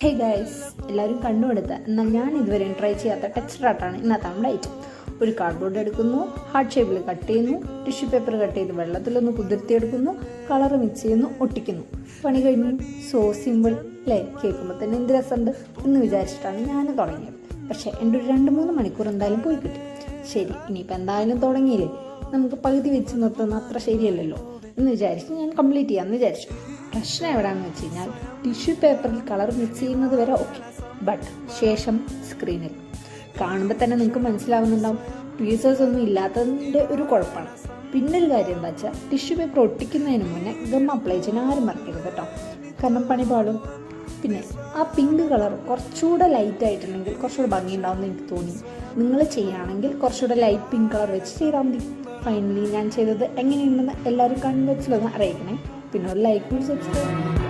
Hey guys, എല്ലാവരും കണ്ടുപിടുത്ത എന്നാൽ ഞാൻ ഇതുവരെ ട്രൈ ചെയ്യാത്ത ടെക്സ്ചർ ആർട്ടാണ് ഇന്നത്തെ നമ്മുടെ ഐറ്റം. ഒരു കാർഡ്ബോർഡ് എടുക്കുന്നു, ഹാർട്ട് ഷേപ്പിൽ കട്ട് ചെയ്യുന്നു, ടിഷ്യൂ പേപ്പർ കട്ട് ചെയ്ത് വെള്ളത്തിലൊന്ന് കുതിർത്തിയെടുക്കുന്നു, കളർ മിക്സ് ചെയ്യുന്നു, ഒട്ടിക്കുന്നു. പണി കഴിഞ്ഞു. സോ സിമ്പിൾ അല്ലേ? കേൾക്കുമ്പോൾ തന്നെ എന്ത് രസമുണ്ട് എന്ന് വിചാരിച്ചിട്ടാണ് ഞാൻ തുടങ്ങിയത്. പക്ഷേ എൻ്റെ ഒരു 2-3 മണിക്കൂർ എന്തായാലും പോയി കിട്ടി. ശരി, ഇനിയിപ്പോൾ എന്തായാലും തുടങ്ങിയില്ലേ, നമുക്ക് പകുതി വെച്ച് നിർത്തുന്ന അത്ര ശരിയല്ലല്ലോ എന്ന് വിചാരിച്ച് ഞാൻ കംപ്ലീറ്റ് ചെയ്യാമെന്ന് വിചാരിച്ചു. പ്രശ്നം എവിടെയാണെന്ന് വെച്ച് കഴിഞ്ഞാൽ ടിഷ്യൂ പേപ്പറിൽ കളർ മിക്സ് ചെയ്യുന്നത് വരെ ഓക്കെ, ബട്ട് ശേഷം സ്ക്രീനിൽ കാണുമ്പോൾ തന്നെ നിങ്ങൾക്ക് മനസ്സിലാവുന്നുണ്ടാവും പീസസ് ഒന്നും ഇല്ലാത്തതിൻ്റെ ഒരു കുഴപ്പമാണ്. പിന്നെ ഒരു കാര്യം എന്താ വെച്ചാൽ ടിഷ്യൂ പേപ്പർ ഒട്ടിക്കുന്നതിന് മുന്നേ ഗം അപ്ലൈ ചെയ്യാൻ ആരും മറക്കരുത് കേട്ടോ, കാരണം പണി പാടും. പിന്നെ ആ പിങ്ക് കളർ കുറച്ചുകൂടെ ലൈറ്റ് ആയിട്ടുണ്ടെങ്കിൽ കുറച്ചുകൂടെ ഭംഗിയുണ്ടാവുമെന്ന് എനിക്ക് തോന്നി. നിങ്ങൾ ചെയ്യുകയാണെങ്കിൽ കുറച്ചുകൂടെ ലൈറ്റ് പിങ്ക് കളർ വെച്ച് ചെയ്താൽ മതി. ഫൈനലി ഞാൻ ചെയ്തത് എങ്ങനെയുണ്ടെന്ന് എല്ലാവരും കമന്റ് ബോക്സിലൊന്ന് അറിയിക്കണേ. പിന്നെ ഒരു ലൈക്ക്, സബ്സ്ക്രൈബ്.